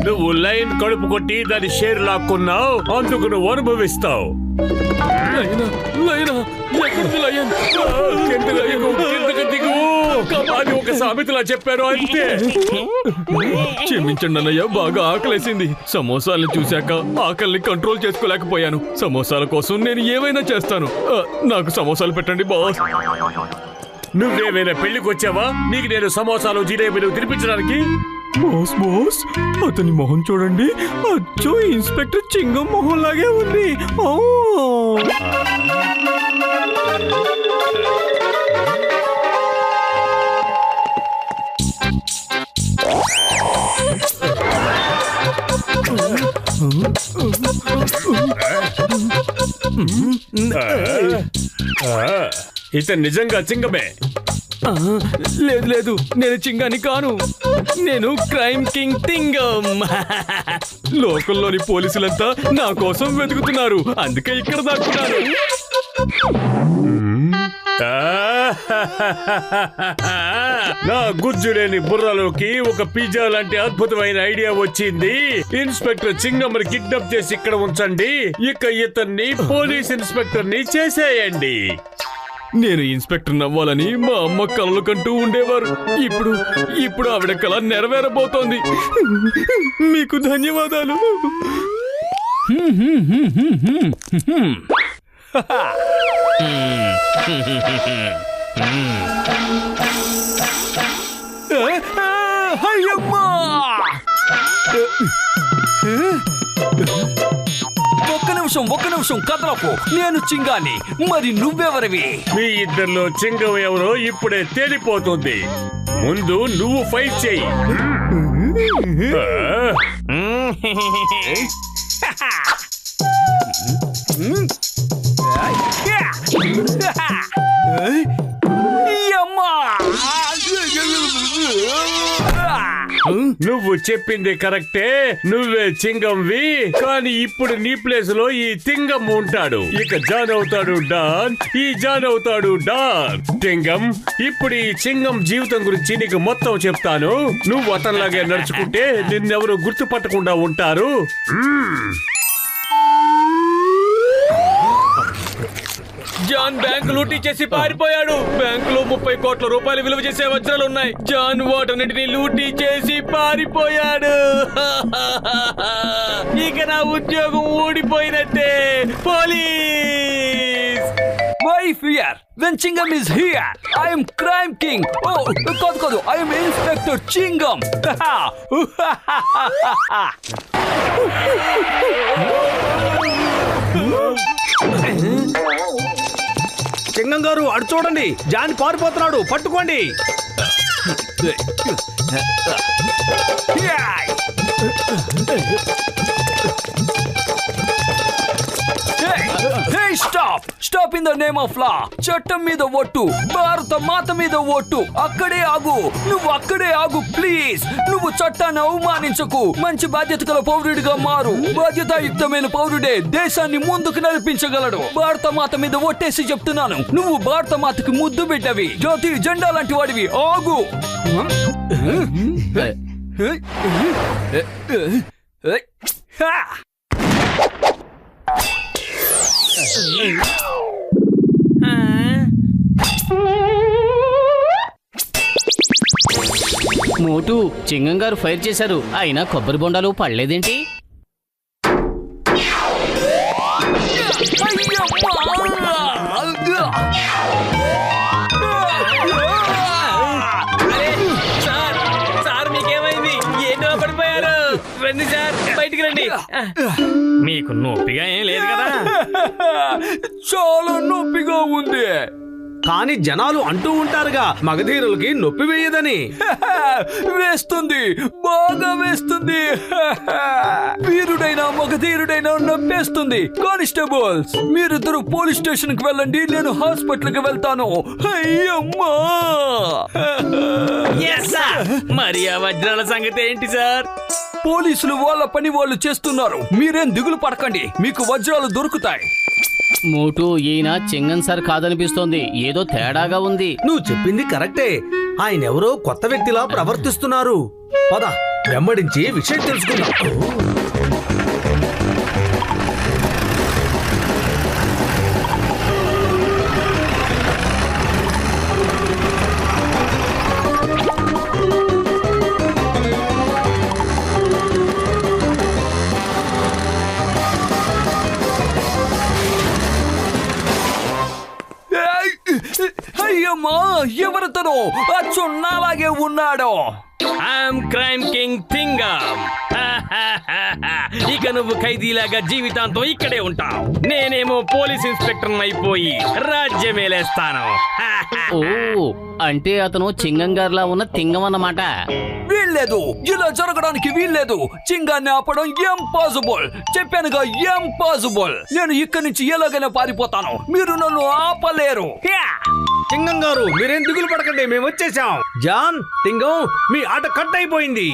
నువ్వు లైన్ కడుపు కొట్టి దాని షేర్ లాక్కున్నావు, అందుకు నువ్వు అనుభవిస్తావు. అది ఒక సామెతలా చెప్పారు అంతే. క్షమించండి అన్నయ్య, బాగా ఆకలేసింది. సమోసాలను చూశాక ఆకలిని కంట్రోల్ చేసుకోలేకపోయాను. సమోసాల కోసం నేను ఏమైనా చేస్తాను. నాకు సమోసాలు పెట్టండి బాస్. నువ్వేమైనా పెళ్లికి వచ్చావా? నీకు నేను సమోసాలు జిలేబీలు తినిపించడానికి? బాస్ బాస్, అతని మొహం చూడండి, అచ్చో ఇన్స్పెక్టర్ చింగం మొహం లాగే ఉంది. ఇతను నిజంగా చింగమే. లేదు లేదు, నేను చింగాని కాను. నేను క్రైమ్ కింగ్ టింగం. లోకల్లోని పోలీసులంతా నా కోసం వెతుకుతున్నారు, అందుకే ఇక్కడ దాక్కున్నాను. నా గుజ్జులేని బుర్రలోకి ఒక పిజ్జా లాంటి అద్భుతమైన ఐడియా వచ్చింది. ఇన్స్పెక్టర్ చింగమ్మని కిడ్నాప్ చేసి ఇక్కడ ఉంచండి, ఇక ఇతన్ని పోలీస్ ఇన్స్పెక్టర్ ని చేసేయండి. నేను ఇన్స్పెక్టర్ నవ్వాలని మా అమ్మ కలలు కంటూ ఉండేవారు. ఇప్పుడు ఆవిడ కళ నెరవేరబోతోంది. మీకు ధన్యవాదాలు. ఒక్క నిమిషం కదలకు. నేను చింగాని, మరి నువ్వెవరివి? మీ ఇద్దరిలో చింగం ఎవరో ఇప్పుడే తేలిపోతుంది. ముందు నువ్వు ఫైట్ చెయ్యి. నువ్వు చెప్పింది కరెక్టే, నువ్వే చింగంవి. కానీ ఇప్పుడు నీ ప్లేస్ లో ఈ తింగం ఉంటాడు. ఇక జాన్ అవుతాడు డాన్, ఈ జాన్ అవుతాడు డాన్. టింగం, ఇప్పుడు ఈ చింగం జీవితం గురించి నీకు మొత్తం చెప్తాను. నువ్వు అతనిలాగే నడుచుకుంటే నిన్నెవరు గుర్తుపట్టకుండా ఉంటారు. జాన్ బ్యాంకు లూటీ చేసి పారిపోయాడు. బ్యాంకులో 30 కోట్ల రూపాయలు విలువ చేసే వజ్రాలు ఉన్నాయి. జాన్ వాటన్నిటిని లూటీ చేసి పారిపోయాడు. ఇక నా ఉద్యోగం ఊడిపోయినట్టే. Police! Why fear when Chingam is here? I am Crime King. Oh, కాదు, I am Inspector Chingam. చింగం గారు, అటు చూడండి, జాన్ పారిపోతున్నాడు, పట్టుకోండి. Hey, stop in the name of law. చట్టం మీద ఒట్టు, భారత మాత మీద ఒట్టు. అక్కడే ఆగు, నువ్వు అక్కడే ఆగు ప్లీజ్. నువ్వు చట్టాన్ని అవమానించకు. మంచి బాధ్యత గల పౌరుడిగా మారు. బాధ్యతాయుక్తమైన పౌరుడే దేశాన్ని ముందుకు నడిపించగలడు. భారత మాత మీద ఒట్టేసి చెప్తున్నాను, నువ్వు భారత మాతకి ముద్దు బిడ్డవి, జాతీయ జెండా లాంటి వాడివి. ఆగు. మోటు, చింగం గారు ఫైర్ చేశారు, అయినా కొబ్బరి బొండాలు పడలేదేంటి? సార్ మీకేమైంది? ఏంటో పడిపోయారు? రండి సార్, బయటికి రండి. మీకు నొప్పిగా ఏం లేదు కదా? చాలా నొప్పిగా ఉంది. కానీ జనాలు అంటూ ఉంటారుగా, మగధీరులకి నొప్పి వేయదని. వేస్తుంది, బాగా వేస్తుంది. వీరుడైన మగధీరుడైన నొప్పేస్తుంది. కానిస్టేబుల్స్, మీరిద్దరు పోలీస్ స్టేషన్ కి వెళ్ళండి, నేను హాస్పిటల్ కి వెళ్తాను. అయ్యమ్మా! మరి ఆ వజ్రాల సంగతి ఏంటి సార్? పోలీసులు వాళ్ళ పని వాళ్ళు చేస్తున్నారు, మీరేం దిగులు పడకండి, మీకు వజ్రాలు దొరుకుతాయి. మోటు ఈయన చింగన్ సార్ కాదనిపిస్తోంది, ఏదో తేడాగా ఉంది. నువ్వు చెప్పింది కరెక్టే. ఆయన ఎవరో కొత్త వ్యక్తిలా ప్రవర్తిస్తున్నారు. పద, వెంబడించి విషయం తెలుసుకుందాం. అయ్యమ్మా! ఎవరితను అచ్చు నాలాగే ఉన్నాడు. I'm crime king Singam. ఇక నువ్వు ఖైదీలాగా జీవితాంతం ఇక్కడే ఉంటావు. నేనేమో పోలీస్ ఇన్స్పెక్టర్ అయిపోయి రాజ్యమేలేస్తాను. ఓ, అంటే అతను చింగం గారిలా ఉన్న తింగం అన్నమాట. వీల్లేదు, ఇలా జరగడానికి వీల్లేదు. చింగాన్ని ఆపడం ఇంపాసిబుల్. చెప్పానుగా, ఇంపాసిబుల్. నేను ఇక్కడి నుంచి ఎలాగైనా పారిపోతాను, మీరు నన్ను ఆపలేరు. సింగం గారు, మీరేం దిగులు పడకండి, మేము వచ్చేసాం. జాన్, టింగం, మీ ఆట కట్ అయిపోయింది.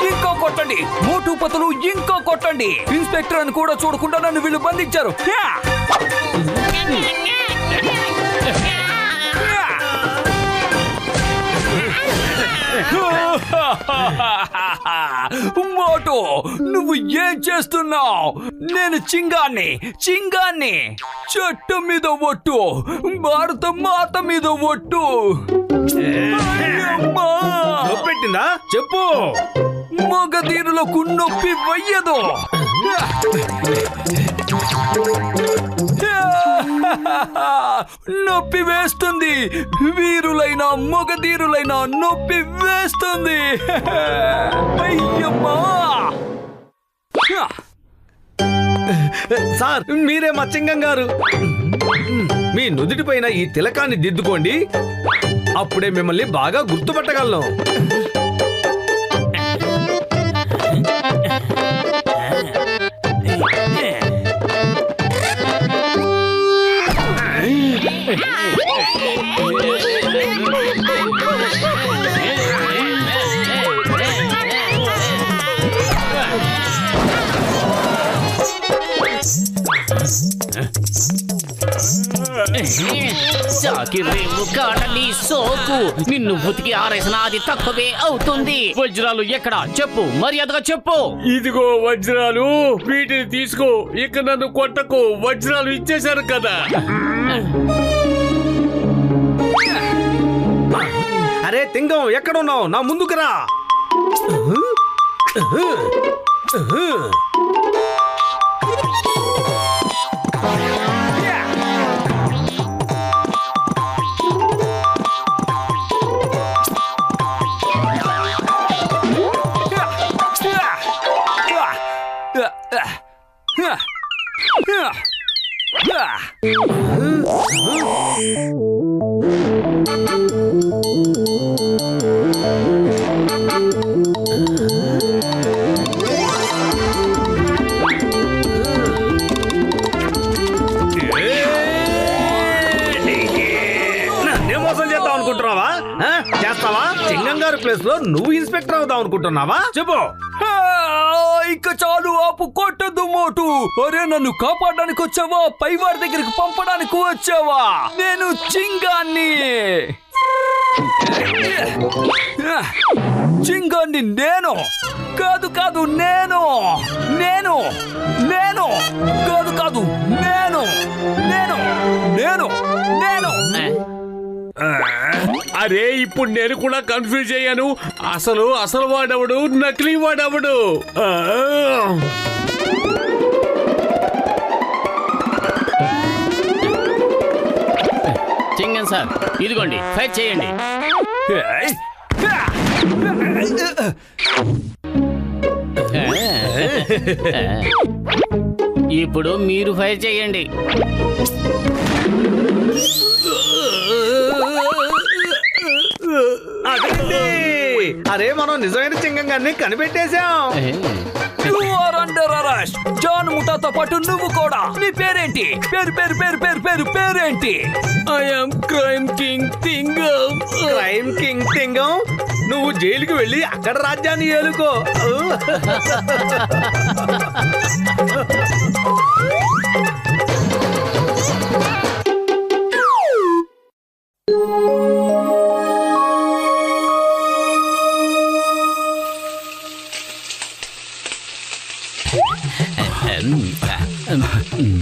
ఇంకో కొట్టండి, మోటు పతులు ఇంకో కొట్టండి. ఇన్స్పెక్టర్ అని కూడా చూడకుండా నన్ను వీళ్ళు బంధించారు. మోటు, నువ్వు ఏం చేస్తున్నావు? నేను చింగాన్ని. చెట్టు మీద ఒట్టు, భారత మాత మీద ఒట్టు. పెట్టిందా చెప్పు. మగధీరులకు నొప్పి వయ్యదు. నొప్పి వేస్తుంది, వీరులైన మగధీరులైన నొప్పి వేస్తుంది. అయ్యమ్మా! సార్, మీరే మా చింగం గారు. మీ నుదుటి పైన ఈ తిలకాన్ని దిద్దుకోండి, అప్పుడే మిమ్మల్ని బాగా గుర్తుపట్టగలను. సాకిరేవు కాడలి సోకు, నిన్ను ఉతికి ఆరేసిన అది తక్కువే అవుతుంది. వజ్రాలు ఎక్కడ చెప్పు, మర్యాదగా చెప్పు. ఇదిగో వజ్రాలు, వీటిని తీసుకో. ఇక నన్ను కొట్టకు, వజ్రాలు ఇచ్చేశారు కదా. అరే తింగం, ఎక్కడున్నావు? నా ముందుకు రా. చేస్తావా? చింగం గారి ప్లేస్ లో నువ్వు ఇన్స్పెక్టర్ అవుదాం అనుకుంటున్నావా? చెప్పు. ఇక చాలు, ఆపు, కొట్టద్దు మోటు. అరే, నన్ను కాపాడడానికి వచ్చావా, పైవాడి దగ్గరికి పంపడానికి వచ్చావా? నేను చింగాన్ని. నేను కాదు, నేను కాదు, నేను. అరే ఇప్పుడు నేను కూడా కన్ఫ్యూజ్ అయ్యాను. అసలు వాడవడు, నకిలీ వాడవడు. చింగన్ సార్, ఇదిగోండి, ఫైర్ చేయండి. ఇప్పుడు మీరు ఫైర్ చేయండి. అరే మనం నిజమైన చింగంగాన్ని కనిపెట్టేశాం. You are under arrest. John ముఠాతో పాటు నువ్వు కూడా. నీ పేరేంటి? పేరేంటి? I am crime king Singam. Crime king Singam, నువ్వు జైలుకి వెళ్ళి అక్కడ రాజ్యాన్ని ఏలుకో.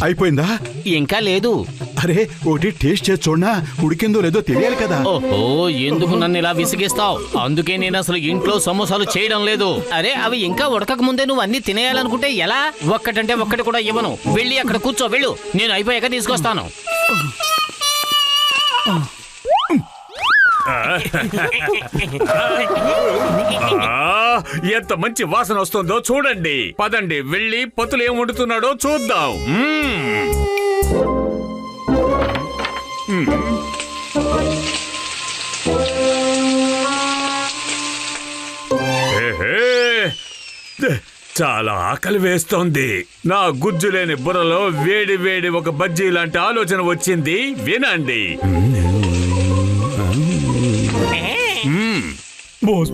అయిపోయిందా? ఇంకా లేదు. అరే ఒకటి టేస్ట్ చేసి చూడనా, ఉడికిందో లేదో తెలియాలి కదా. ఓహో, ఎందుకు నన్ను ఇలా విసిగిస్తావు? అందుకే నేను అసలు ఇంట్లో సమోసాలు చేయడం లేదు. అరే అవి ఇంకా ఉడకక ముందే నువ్వు అన్ని తినేయాలనుకుంటే ఎలా? ఒక్కటంటే ఒక్కటి కూడా ఇవ్వను. వెళ్ళి అక్కడ కూర్చో, వెళ్ళు. నేను అయిపోయాక తీసుకొస్తాను. ఎంత మంచి వాసన వస్తుందో చూడండి. పదండి వెళ్ళి పతులు ఏం వండుతున్నాడో చూద్దాం. చాలా ఆకలి వేస్తోంది. నా గుజ్జు లేని బుర్రలో వేడి వేడి ఒక బజ్జీ లాంటి ఆలోచన వచ్చింది. వినండి.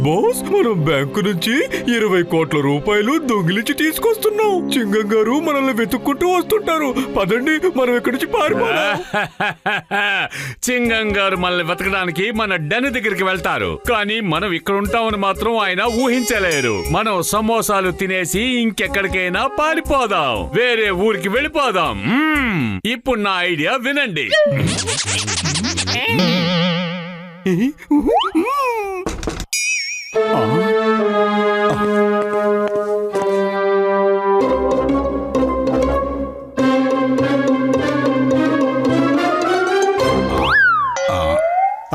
బాస్ మనం బ్యాంకు నుంచి 20 కోట్ల రూపాయలు దొంగిలించి తీసుకొస్తున్నాం. చింగం గారు మనల్ని వెతుక్కుంటూ వస్తుంటారు. పదండి మనం ఇక్కడి నుంచి పారిపోదాం. చింగం గారు మనల్ని వెతకడానికి మన డెన్ దగ్గరికి వెళ్తారు. కానీ మనం ఇక్కడ ఉంటామని మాత్రం ఆయన ఊహించలేరు. మనం సమోసాలు తినేసి ఇంకెక్కడికైనా పారిపోదాం. వేరే ఊరికి వెళ్ళిపోదాం. ఇప్పుడు నా ఐడియా వినండి.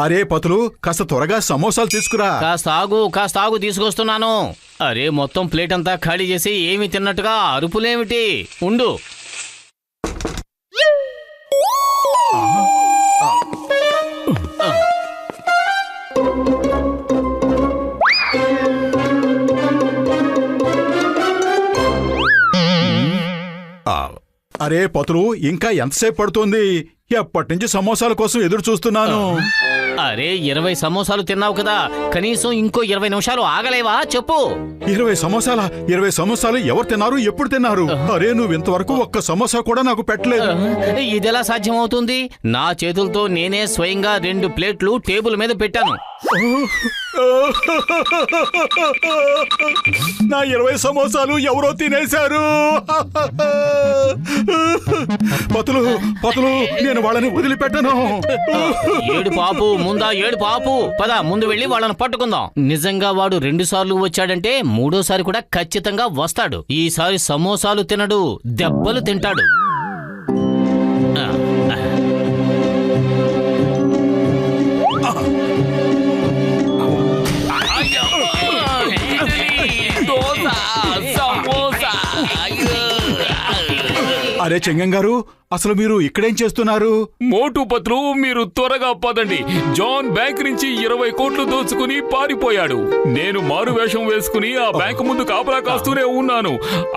అరే పతులు, కాస్త త్వరగా సమోసాలు తీసుకురా. కాస్త ఆగు తీసుకొస్తున్నాను. అరే మొత్తం ప్లేట్ అంతా ఖాళీ చేసి ఏమి తిన్నట్టుగా అరుపులేమిటి? ఉండు. అరే పతులు, ఇంకా ఎంతసేపు పడుతోంది? ఎప్పటి నుంచి సమోసాల కోసం ఎదురు చూస్తున్నాను. అరే 20 సమోసాలు తిన్నావు కదా, కనీసం ఇంకో 20 నిమిషాలు ఆగలేవా? చెప్పు. 20 సమోసాలు ఎవరు తిన్నారు, ఎప్పుడు తిన్నారు? అరే నువ్వు ఇంతవరకు ఒక్క సమోసా కూడా నాకు పెట్టలేదు. ఇదెలా సాధ్యమవుతుంది? నా చేతులతో నేనే స్వయంగా 2 ప్లేట్లు టేబుల్ మీద పెట్టాను. నా 20 సమోసాలు ఎవరో తినేశారు. పతులు, నేను వాళ్ళని వదిలిపెట్టను. ఏడు పాపు, ముందా ఏడు పాపు. పద ముందు వెళ్ళి వాళ్ళని పట్టుకుందాం. నిజంగా వాడు 2 సార్లు వచ్చాడంటే 3ఓసారి కూడా ఖచ్చితంగా వస్తాడు. ఈసారి సమోసాలు తినడు, దెబ్బలు తింటాడు. అరే చెంగం గారు, అసలు మీరు ఇక్కడేం చేస్తున్నారు? మోటు పత్రు, మీరు త్వరగా పదండి. జాన్ బ్యాంక్ నుంచి 20 కోట్లు దోచుకుని పారిపోయాడు. నేను మారు వేషం వేసుకుని ఆ బ్యాంకు ముందు కాపలా కాస్తూనే ఉన్నాను.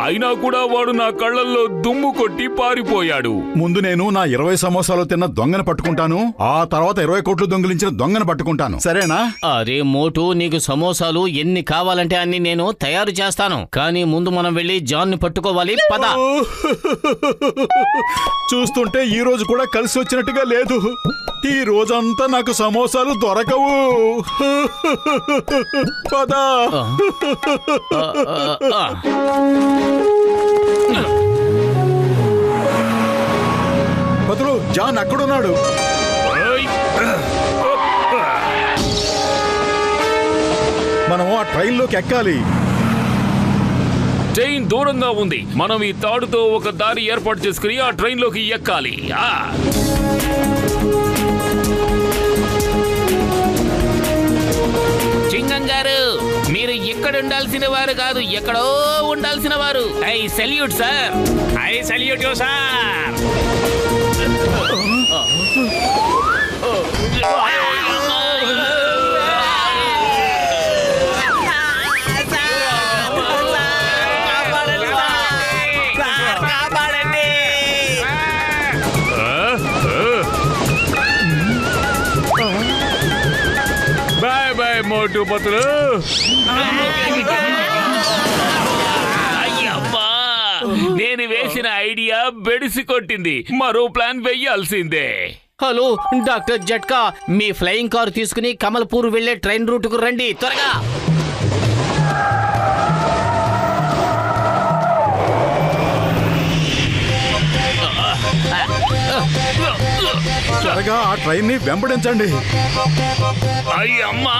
అయినా కూడా వాడు నా కళ్ళల్లో దుమ్ము కొట్టి పారిపోయాడు. ముందు నేను నా 20 సమోసాలు తిన్న దొంగను పట్టుకుంటాను. ఆ తర్వాత 20 కోట్లు దొంగిలించిన దొంగను పట్టుకుంటాను. సరేనా? అరే మోటు, నీకు సమోసాలు ఎన్ని కావాలంటే అన్ని నేను తయారు చేస్తాను. కానీ ముందు మనం వెళ్ళి జాన్ ని పట్టుకోవాలి. పద. చూస్తుంటే ఈ రోజు కూడా కలిసి వచ్చినట్టుగా లేదు. ఈ రోజంతా నాకు సమోసాలు దొరకవు. పదా. పతులు, జాన్ అక్కడున్నాడు. మనం ఆ ట్రైన్లోకి ఎక్కాలి. ట్రైన్ దూరంగా ఉంది. మనం ఈ తాడుతో ఒక దారి ఏర్పాటు చేసుకుని ఆ ట్రైన్ లోకి ఎక్కాలి. చింగం గారు, మీరు ఇక్కడ ఉండాల్సిన వారు కాదు, ఎక్కడో ఉండాల్సిన వారు. I salute sir. I salute you sir. Bye bye Motu Patlu. అయ్యబ్బా, నేను వేసిన ఐడియా బెడిసి కొట్టింది. మరో ప్లాన్ వెయ్యాల్సిందే. హలో డాక్టర్ జట్కా, మీ ఫ్లయింగ్ కారు తీసుకుని కమల్పూర్ వెళ్లే ట్రైన్ రూట్ కు రండి త్వరగా. త్వరగా ఆ ట్రైన్ ని వెంబడించండి. అయ్యమ్మా,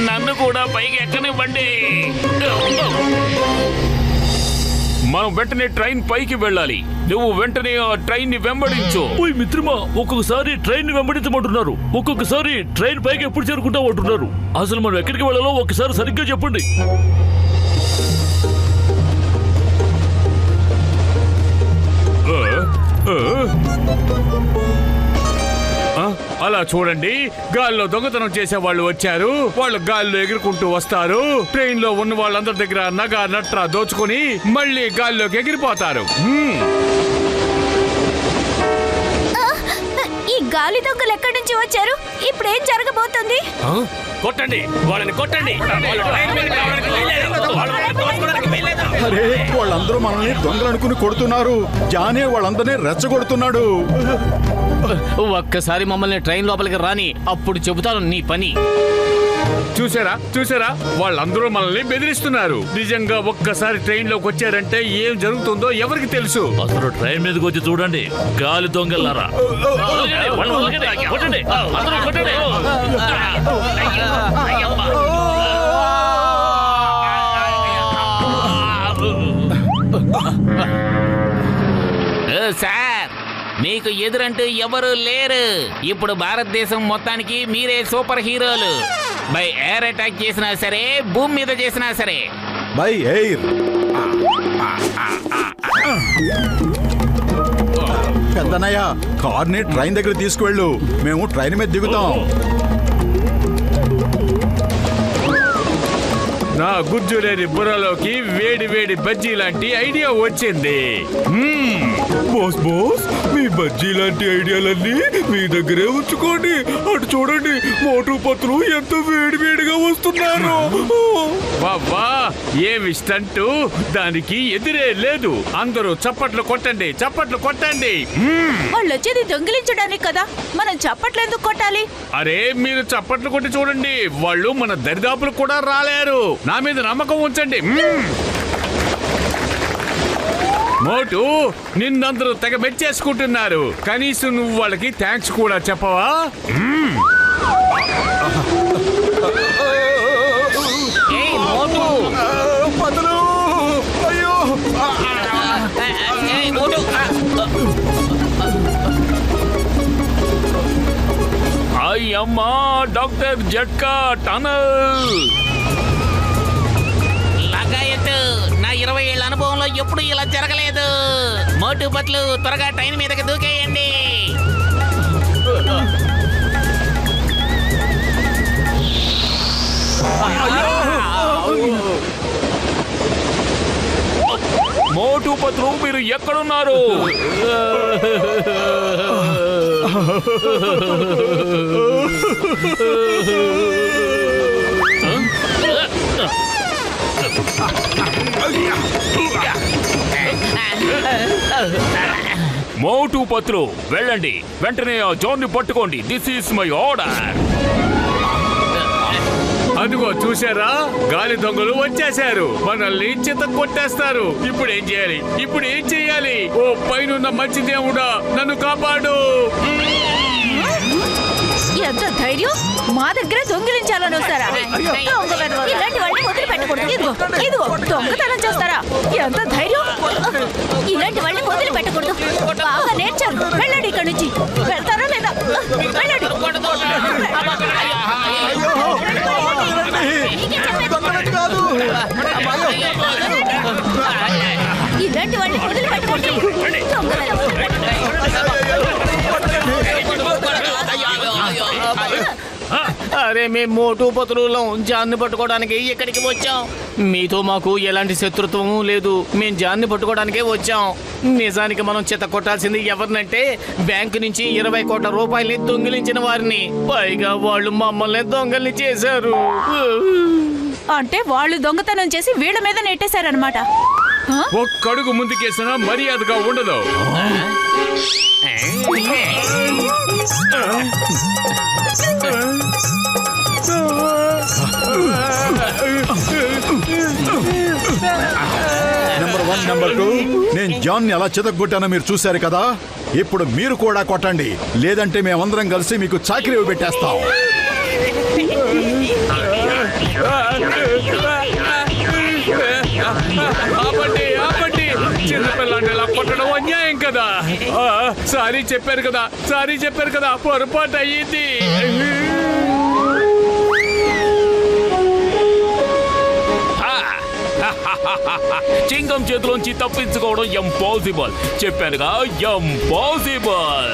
నన్ను కూడా పైకి ఎక్కనివ్వండి. మనం వెంటనే ట్రైన్ పైకి వెళ్ళాలి. నువ్వు వెంటనే ఆ ట్రైన్ ని వెంబడించు. ఓయ్ మిత్రమా, ఒక్కొక్కసారి ట్రైన్ ని వెంబడించమంటున్నారు, ఒక్కొక్కసారి ట్రైన్ పైకి ఎప్పుడు చేరుకుంటాం అంటున్నారు. అసలు మనం ఎక్కడికి వెళ్ళాలో ఒకసారి సరిగ్గా చెప్పండి. అలా చూడండి, గాల్లో దొంగతనం చేసే వాళ్ళు వచ్చారు. వాళ్ళు గాల్లో ఎగురుకుంటూ వస్తారు. ట్రైన్ లో ఉన్న వాళ్ళందరి దగ్గర నగ నట్రా దోచుకుని మళ్ళీ గాల్లోకి ఎగిరిపోతారు. ఈ గాలి దొంగలు ఎక్కడి నుంచి వచ్చారు? ఇప్పుడు ఏం జరగబోతుంది? కొట్టండి, వాళ్ళని కొట్టండి. అరే, వాళ్ళందరూ మనల్ని దొంగలు అనుకుని కొడుతున్నారు. జానే వాళ్ళందరినీ రెచ్చగొడుతున్నాడు. ఒక్కసారి మమ్మల్ని ట్రైన్ లోపలికి రాని, అప్పుడు చెబుతాను నీ పని. చూసారా, వాళ్ళందరూ మనల్ని బెదిరిస్తున్నారు. నిజంగా ఒక్కసారి ట్రైన్ లోకి వచ్చారంటే ఏం జరుగుతుందో ఎవరికి తెలుసు. అసలు ట్రైన్ మీదకి వచ్చి చూడండి, గాలి దొంగలారా. కొట్టండి, అందరూ కొట్టండి. సార్, మీకు ఎదురంటూ ఎవరు లేరు. ఇప్పుడు భారతదేశం మొత్తానికి మీరే సూపర్ హీరోలు. బై ఎయిర్ అటాక్ చేసినా సరే, భూమి మీద చేసినా సరే. By air. పెద్దనయ్య, కార్ని ట్రైన్ దగ్గర తీసుకువెళ్ళు. మేము ట్రైన్ మీద దిగుతాం. నా గుజ్జు లేని బుర్రలోకి వేడి వేడి బజ్జీ లాంటి ఐడియా వచ్చింది. బాస్ బాస్, మీ బజ్జీ లాంటి ఐడియాలన్నీ మీ దగ్గరే ఉంచుకోండి. అటు చూడండి, మోటు పత్రులు ఎంత వేడి వేడిగా వస్తున్నారు. బాబా, ఏమి స్టంటు, దానికి ఎదురే లేదు. అందరూ చప్పట్లు కొట్టండి, చప్పట్లు కొట్టండి. వాళ్ళు వచ్చేది దొంగిలించడానికి కదా, మనం చప్పట్లు ఎందుకు కొట్టాలి? అరే, మీరు చప్పట్లు కొట్టి చూడండి, వాళ్ళు మన దరిదాపులు కూడా రాలేరు. నా మీద నమ్మకం ఉంచండి. మోటు, నిన్నందరూ తెగ మెచ్చేసుకుంటున్నారు. కనీసం నువ్వు వాళ్ళకి థ్యాంక్స్ కూడా చెప్పవా? ఏయ్ మోటు, పదులు, అయ్యో! ఏయ్ మోటు. అయ్యమ్మా, డాక్టర్ జట్కా టనల్. లగాయత్, నా 20 ఏళ్ల అనుభవంలో ఎప్పుడు ఇలా జరగలేదు. మోటు పట్లు, త్వరగా ట్రైన్ మీదకి దూకేయండి. మోటు పత్రు, మీరు ఎక్కడున్నారు? మోటు పత్రు, వెళ్ళండి, వెంటనే ఆ జాన్ని పట్టుకోండి. This is my order. అదిగో చూసారా, గాలి దొంగలు వచ్చేశారు. మనల్ని చిత్త కొట్టేస్తారు. ఇప్పుడు ఏం చేయాలి? ఓ పైనున్న మంచి దేవుడా, నన్ను కాపాడు. ఎంత ధైర్యం మా దగ్గర దొంగిలించాలని వస్తారా? దొంగ వెధవలు. ఇలాంటి వాళ్ళని వదిలిపెట్టకూడదు. ఇదిగో దొంగతనం చేస్తారా? ఎంత ధైర్యం! ఇలాంటి వాళ్ళని వదిలిపెట్టకూడదు. బాగా నేర్చారు. వెళ్ళండి ఇక్కడి నుంచి. వెళ్తారా లేదా? వెళ్ళండి. ఇలాంటి వాళ్ళని వదిలిపెట్టకూడదు. దొంగ వెధవలు. అరే మేము మోటు పతులులం జాన్ని పట్టుకోవడానికి ఇక్కడికి వచ్చాం. మీతో మాకు ఎలాంటి శత్రుత్వం లేదు. మేము జాన్ని పట్టుకోవడానికే వచ్చాం. నిజానికి మనం చిత్త కొట్టాల్సింది ఎవరినంటే బ్యాంకు నుంచి 20 కోట్ల రూపాయలని దొంగిలించిన వారిని. పైగా వాళ్ళు మమ్మల్ని దొంగల్ని చేశారు. అంటే వాళ్ళు దొంగతనం చేసి వీళ్ళ మీద నెట్టేశారనమాట. ఒక్కడుగు ముందుకేసినా మర్యాదగా ఉండదు. నెంబర్ 1 నెంబర్ 2 నేను జాన్ ని ఎలా చితగ్గొట్టానో మీరు చూశారు కదా. ఇప్పుడు మీరు కూడా కొట్టండి, లేదంటే మేమందరం కలిసి మీకు చాకిరీ పెట్టేస్తాం. ఆపండి ఆపండి, చిన్నపిల్లాన్ని ఇలా కొట్టడం అన్యాయం కదా. సారీ చెప్పారు కదా, పొరపాటు అయ్యింది. చింగం చేతిలోంచి తప్పించుకోవడం ఇంపాసిబుల్. చెప్పానుగా, ఇంపాసిబుల్.